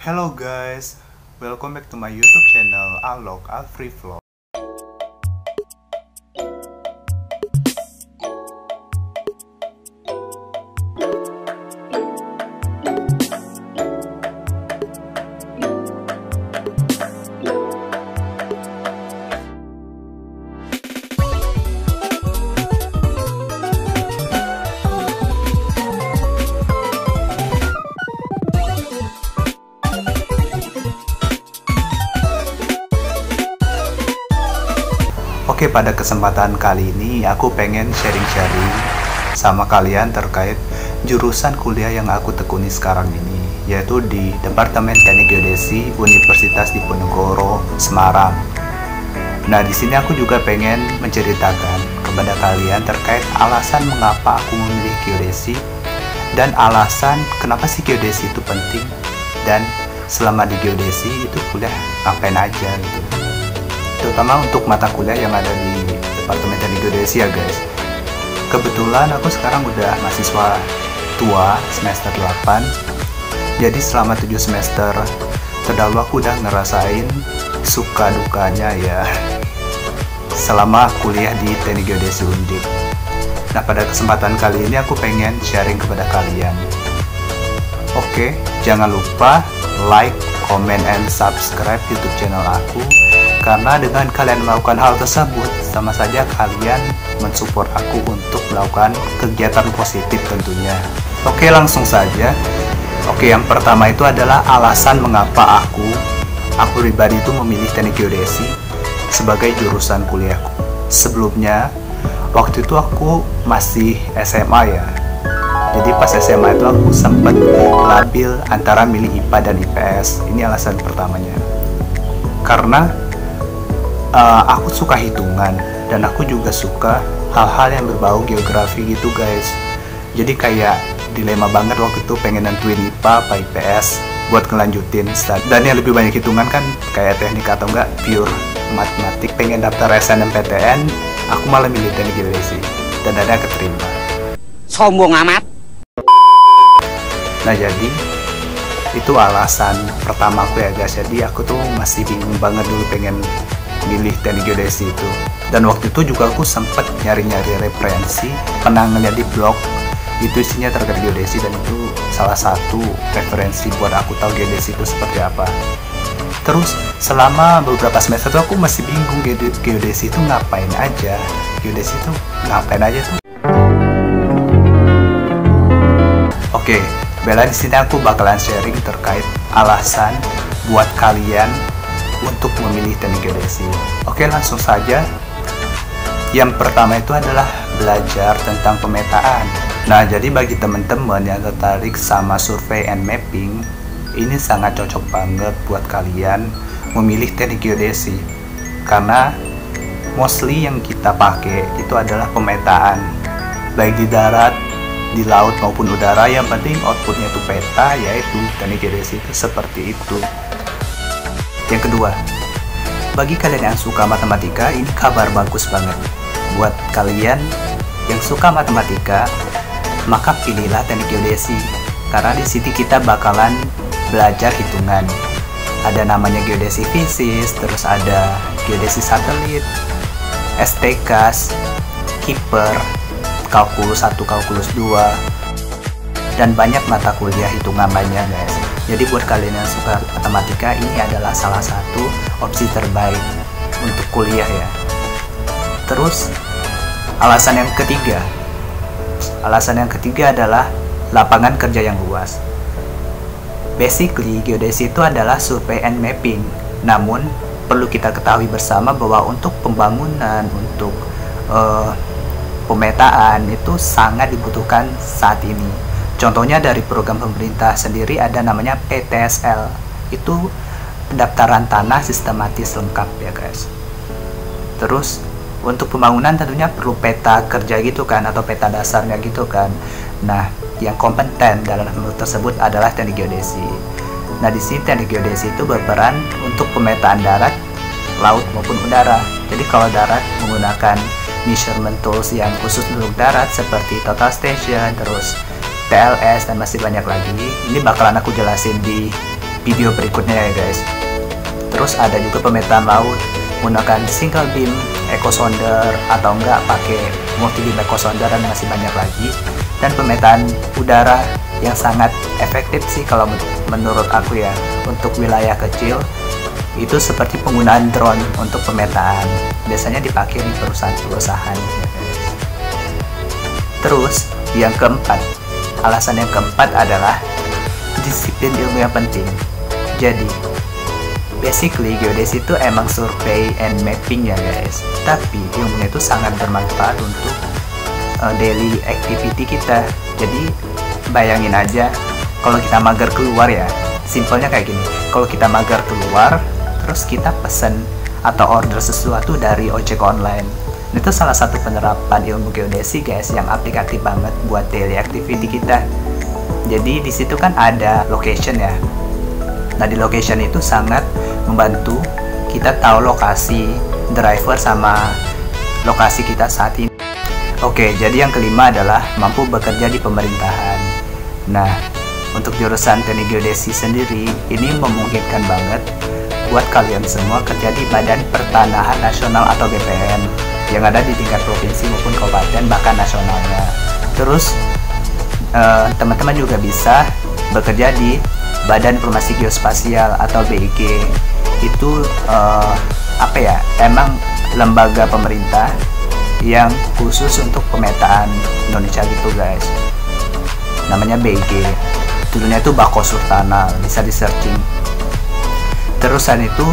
Hello guys, welcome back to my YouTube channel Alok Alfree Vlog. Oke, pada kesempatan kali ini aku pengen sharing-sharing sama kalian terkait jurusan kuliah yang aku tekuni sekarang ini, yaitu di Departemen Teknik Geodesi Universitas Diponegoro, Semarang. Nah, di sini aku juga pengen menceritakan kepada kalian terkait alasan mengapa aku memilih geodesi dan alasan kenapa sih geodesi itu penting, dan selama di geodesi itu kuliah ngapain aja gitu. Terutama untuk mata kuliah yang ada di Departemen Teknik Geodesi ya guys. Kebetulan aku sekarang udah mahasiswa tua semester 8. Jadi selama 7 semester terdahulu aku udah ngerasain suka dukanya ya selama kuliah di Teknik Geodesi Undip. Nah, pada kesempatan kali ini aku pengen sharing kepada kalian. Oke, jangan lupa like, comment, and subscribe YouTube channel aku. Karena dengan kalian melakukan hal tersebut, sama saja kalian mensupport aku untuk melakukan kegiatan positif tentunya. Oke, langsung saja. Oke, yang pertama itu adalah alasan mengapa aku pribadi itu memilih teknik geodesi sebagai jurusan kuliahku. Sebelumnya, waktu itu aku masih SMA ya. Jadi pas SMA itu aku sempat labil antara milih IPA dan IPS. Ini alasan pertamanya. Karena aku suka hitungan dan aku juga suka hal-hal yang berbau geografi gitu guys. Jadi kayak dilema banget waktu itu pengen nentuin IPA apa IPS buat ngelanjutin. Dan yang lebih banyak hitungan kan kayak teknik atau enggak pure matematik. Pengen daftar SNMPTN, aku malah milih teknik geodesi dan ada keterima. Sombong amat. Nah, jadi itu alasan pertama aku ya guys. Jadi aku tuh masih bingung banget dulu pengen milih teknik geodesi itu. Dan waktu itu juga aku sempat nyari-nyari referensi, pernah ngeliat di blog itu isinya terkait geodesi, dan itu salah satu referensi buat aku tahu geodesi itu seperti apa. Terus selama beberapa semester tuh aku masih bingung geodesi itu ngapain aja, geodesi itu ngapain aja tuh. Oke, Bella, di sini aku bakalan sharing terkait alasan buat kalian untuk memilih teknik geodesi. Oke, langsung saja. Yang pertama itu adalah belajar tentang pemetaan. Nah, jadi bagi teman-teman yang tertarik sama survei and mapping, ini sangat cocok banget buat kalian memilih teknik geodesi. Karena mostly yang kita pakai itu adalah pemetaan, baik di darat, di laut maupun udara. Yang penting outputnya itu peta, yaitu teknik geodesi itu seperti itu. Yang kedua, bagi kalian yang suka matematika, ini kabar bagus banget. Buat kalian yang suka matematika, maka pilihlah teknik geodesi. Karena di sini kita bakalan belajar hitungan. Ada namanya geodesi fisis, terus ada geodesi satelit, STK, Kepler, kalkulus 1, kalkulus 2, dan banyak mata kuliah hitungan lainnya guys. Jadi buat kalian yang suka matematika, ini adalah salah satu opsi terbaik untuk kuliah ya. Terus alasan yang ketiga adalah lapangan kerja yang luas. Basically, geodesi itu adalah survey and mapping. Namun perlu kita ketahui bersama bahwa untuk pembangunan, untuk pemetaan itu sangat dibutuhkan saat ini. Contohnya dari program pemerintah sendiri ada namanya PTSL. Itu pendaftaran tanah sistematis lengkap ya guys. Terus untuk pembangunan tentunya perlu peta kerja gitu kan, atau peta dasarnya gitu kan. Nah, yang kompeten dalam hal tersebut adalah teknik geodesi. Nah, di sini teknik geodesi itu berperan untuk pemetaan darat, laut maupun udara. Jadi kalau darat menggunakan measurement tools yang khusus untuk darat seperti total station, terus TLS, dan masih banyak lagi. Ini bakalan aku jelasin di video berikutnya ya guys. Terus ada juga pemetaan laut menggunakan single beam echo sounder atau enggak pakai multi beam echo sounder, dan masih banyak lagi. Dan pemetaan udara yang sangat efektif sih kalau menurut aku ya untuk wilayah kecil itu seperti penggunaan drone untuk pemetaan, biasanya dipakai di perusahaan-perusahaan ya guys. Terus yang keempat, alasan yang keempat adalah disiplin ilmu yang penting. Jadi basically geodesi itu emang survey and mapping ya guys, tapi ilmunya itu sangat bermanfaat untuk daily activity kita. Jadi bayangin aja kalau kita mager keluar ya, simpelnya kayak gini, kalau kita mager keluar terus kita pesen atau order sesuatu dari ojek online, itu salah satu penerapan ilmu geodesi guys yang aplikatif banget buat daily activity kita. Jadi di situ kan ada location ya. Nah di location itu sangat membantu kita tahu lokasi driver sama lokasi kita saat ini. Oke, jadi yang kelima adalah mampu bekerja di pemerintahan. Nah untuk jurusan teknik geodesi sendiri ini memungkinkan banget buat kalian semua kerja di Badan Pertanahan Nasional atau BPN yang ada di tingkat provinsi maupun kabupaten bahkan nasionalnya. Terus teman-teman juga bisa bekerja di Badan Informasi Geospasial atau BIG. Itu apa ya, emang lembaga pemerintah yang khusus untuk pemetaan Indonesia gitu guys. Namanya BIG, judulnya itu Bako Surtanal, bisa di searching. Terusan itu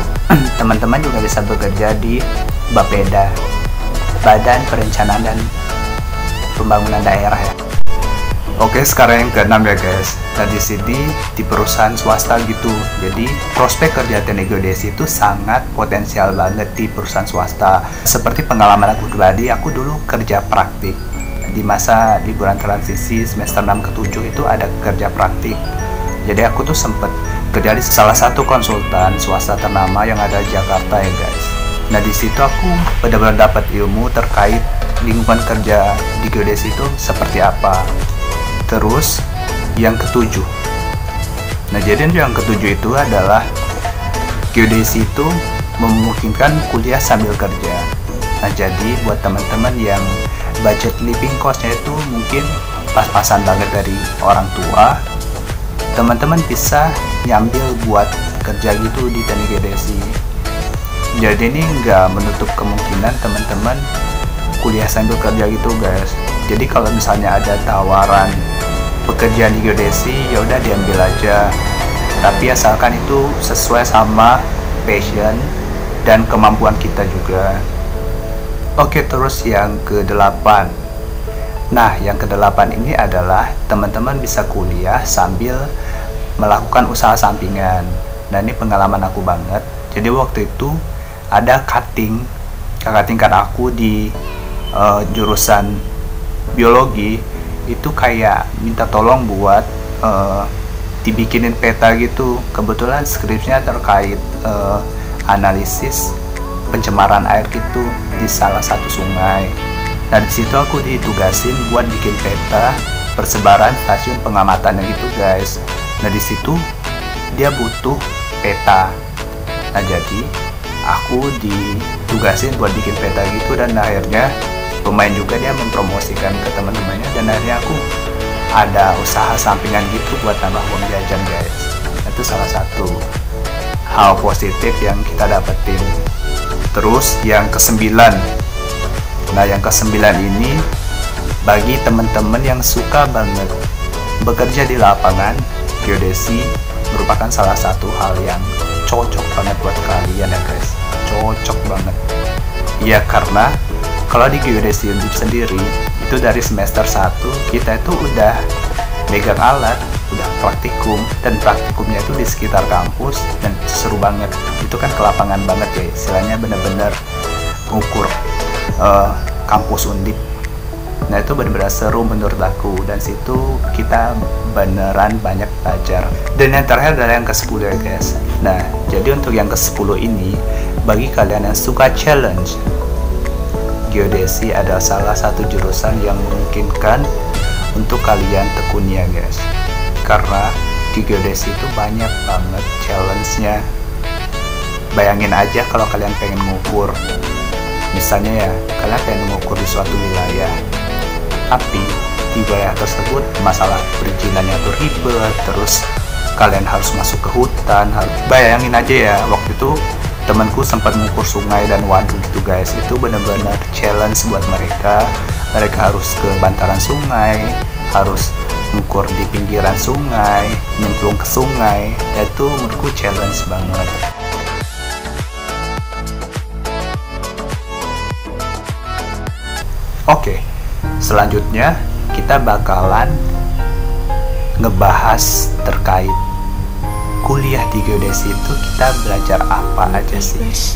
teman-teman juga bisa bekerja di Bapeda, Badan Perencanaan dan Pembangunan Daerah ya. Oke, sekarang yang keenam ya guys. Nah di sini di perusahaan swasta gitu. Jadi prospek kerja teknik geodesi itu sangat potensial banget di perusahaan swasta. Seperti pengalaman aku pribadi, aku dulu kerja praktik di masa liburan transisi semester 6 ke 7 itu ada kerja praktik. Jadi aku tuh sempet kerja di salah satu konsultan swasta ternama yang ada di Jakarta ya guys. Nah di situ aku benar-benar dapat ilmu terkait lingkungan kerja di geodesi itu seperti apa. Terus yang ketujuh, nah jadi yang ketujuh itu adalah geodesi itu memungkinkan kuliah sambil kerja. Nah jadi buat teman-teman yang budget living cost-nya itu mungkin pas-pasan banget dari orang tua, teman-teman bisa nyambil buat kerja gitu di teknik geodesi. Jadi ini nggak menutup kemungkinan teman-teman kuliah sambil kerja gitu guys. Jadi kalau misalnya ada tawaran pekerjaan di geodesi, ya udah diambil aja. Tapi asalkan itu sesuai sama passion dan kemampuan kita juga. Oke, terus yang ke-8. Nah, yang ke-8 ini adalah teman-teman bisa kuliah sambil melakukan usaha sampingan. Nah, ini pengalaman aku banget. Jadi waktu itu ada cutting kakak tingkat aku di jurusan biologi itu kayak minta tolong buat dibikinin peta gitu. Kebetulan skripsinya terkait analisis pencemaran air gitu di salah satu sungai. Nah di situ aku ditugasin buat bikin peta persebaran stasiun pengamatannya gitu guys. Nah di situ dia butuh peta. Nah jadi aku ditugasin buat bikin peta gitu, dan akhirnya lumayan juga dia mempromosikan ke teman-temannya, dan akhirnya aku ada usaha sampingan gitu buat nambah uang jajan guys. Itu salah satu hal positif yang kita dapetin. Terus yang ke-9, nah yang ke-9 ini bagi teman-teman yang suka banget bekerja di lapangan, geodesi merupakan salah satu hal yang cocok banget buat kalian ya guys. Cocok banget ya, karena kalau di geodesi sendiri itu dari semester 1 kita itu udah megang alat, udah praktikum, dan praktikumnya itu di sekitar kampus, dan seru banget. Itu kan ke lapangan banget ya, istilahnya bener-bener ukur kampus Undip. Nah itu bener-bener seru menurut aku, dan situ kita beneran banyak belajar. Dan yang terakhir adalah yang ke-10 ya guys. Nah jadi untuk yang ke-10 ini, bagi kalian yang suka challenge, geodesi adalah salah satu jurusan yang memungkinkan untuk kalian tekuni ya guys. Karena di geodesi itu banyak banget challenge-nya. Bayangin aja kalau kalian pengen ngukur, misalnya ya, kalian pengen mengukur di suatu wilayah, tapi di wilayah tersebut masalah perizinannya tuh ribet, terus kalian harus masuk ke hutan. Bayangin aja ya, waktu itu temanku sempat mengukur sungai dan waduk gitu guys. Itu benar-benar challenge buat mereka. Mereka harus ke bantaran sungai, harus mengukur di pinggiran sungai, nyemplung ke sungai. Itu menurutku challenge banget. Oke, selanjutnya kita bakalan ngebahas terkait kuliah di geodesi itu kita belajar apa aja sih.